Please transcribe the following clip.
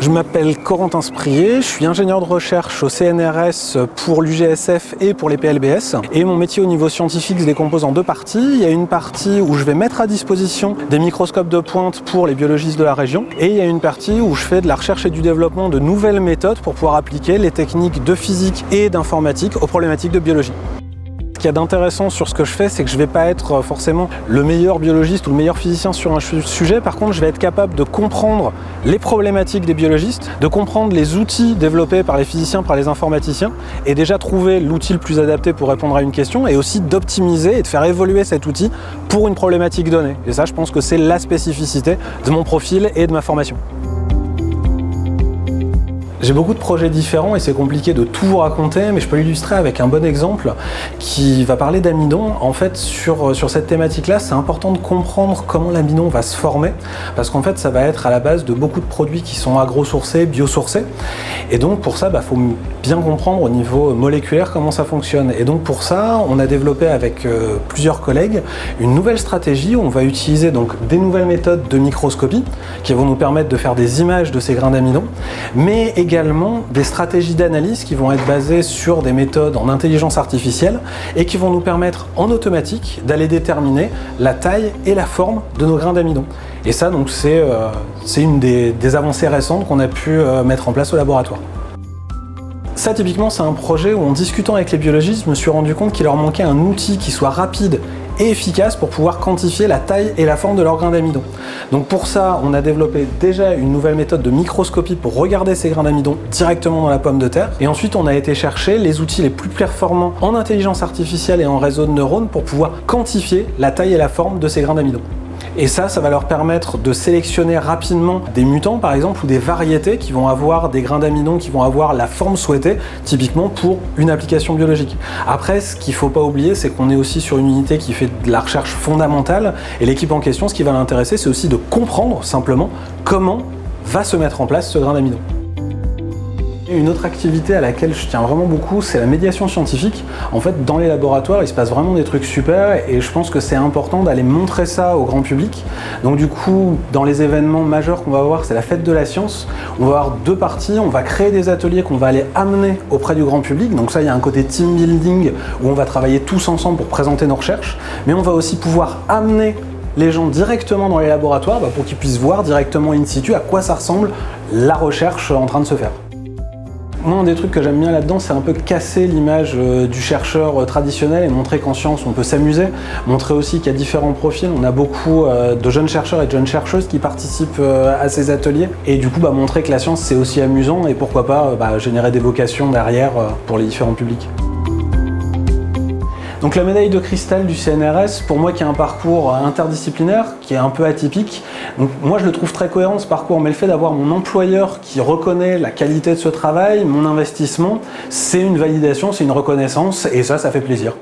Je m'appelle Corentin Sprier, je suis ingénieur de recherche au CNRS pour l'UGSF et pour les PLBS. Et mon métier au niveau scientifique se décompose en deux parties. Il y a une partie où je vais mettre à disposition des microscopes de pointe pour les biologistes de la région. Et il y a une partie où je fais de la recherche et du développement de nouvelles méthodes pour pouvoir appliquer les techniques de physique et d'informatique aux problématiques de biologie. Ce qu'il y a d'intéressant sur ce que je fais, c'est que je ne vais pas être forcément le meilleur biologiste ou le meilleur physicien sur un sujet. Par contre, je vais être capable de comprendre les problématiques des biologistes, de comprendre les outils développés par les physiciens, par les informaticiens, et déjà trouver l'outil le plus adapté pour répondre à une question, et aussi d'optimiser et de faire évoluer cet outil pour une problématique donnée. Et ça, je pense que c'est la spécificité de mon profil et de ma formation. J'ai beaucoup de projets différents et c'est compliqué de tout vous raconter, mais je peux l'illustrer avec un bon exemple qui va parler d'amidon. En fait, sur cette thématique-là, c'est important de comprendre comment l'amidon va se former, parce qu'en fait, ça va être à la base de beaucoup de produits qui sont agrosourcés, biosourcés. Et donc, pour ça, faut bien comprendre au niveau moléculaire comment ça fonctionne. Et donc, pour ça, on a développé avec plusieurs collègues une nouvelle stratégie où on va utiliser donc des nouvelles méthodes de microscopie qui vont nous permettre de faire des images de ces grains d'amidon, mais également des stratégies d'analyse qui vont être basées sur des méthodes en intelligence artificielle et qui vont nous permettre en automatique d'aller déterminer la taille et la forme de nos grains d'amidon. Et ça, donc, c'est une des avancées récentes qu'on a pu mettre en place au laboratoire. Ça, typiquement, c'est un projet où, en discutant avec les biologistes, je me suis rendu compte qu'il leur manquait un outil qui soit rapide et efficace pour pouvoir quantifier la taille et la forme de leurs grains d'amidon. Donc pour ça, on a développé déjà une nouvelle méthode de microscopie pour regarder ces grains d'amidon directement dans la pomme de terre. Et ensuite, on a été chercher les outils les plus performants en intelligence artificielle et en réseau de neurones pour pouvoir quantifier la taille et la forme de ces grains d'amidon. Et ça va leur permettre de sélectionner rapidement des mutants, par exemple, ou des variétés qui vont avoir des grains d'amidon qui vont avoir la forme souhaitée, typiquement pour une application biologique. Après, ce qu'il ne faut pas oublier, c'est qu'on est aussi sur une unité qui fait de la recherche fondamentale, et l'équipe en question, ce qui va l'intéresser, c'est aussi de comprendre simplement comment va se mettre en place ce grain d'amidon. Une autre activité à laquelle je tiens vraiment beaucoup, c'est la médiation scientifique. En fait, dans les laboratoires, il se passe vraiment des trucs super et je pense que c'est important d'aller montrer ça au grand public. Donc du coup, dans les événements majeurs qu'on va avoir, c'est la fête de la science. On va avoir deux parties, on va créer des ateliers qu'on va aller amener auprès du grand public. Donc ça, il y a un côté team building où on va travailler tous ensemble pour présenter nos recherches. Mais on va aussi pouvoir amener les gens directement dans les laboratoires pour qu'ils puissent voir directement in situ à quoi ça ressemble la recherche en train de se faire. Moi, un des trucs que j'aime bien là-dedans, c'est un peu casser l'image du chercheur traditionnel et montrer qu'en science, on peut s'amuser. Montrer aussi qu'il y a différents profils. On a beaucoup de jeunes chercheurs et de jeunes chercheuses qui participent à ces ateliers. Et du coup, montrer que la science, c'est aussi amusant et pourquoi pas générer des vocations derrière pour les différents publics. Donc la médaille de cristal du CNRS, pour moi qui a un parcours interdisciplinaire, qui est un peu atypique, donc moi je le trouve très cohérent ce parcours, mais le fait d'avoir mon employeur qui reconnaît la qualité de ce travail, mon investissement, c'est une validation, c'est une reconnaissance, et ça fait plaisir.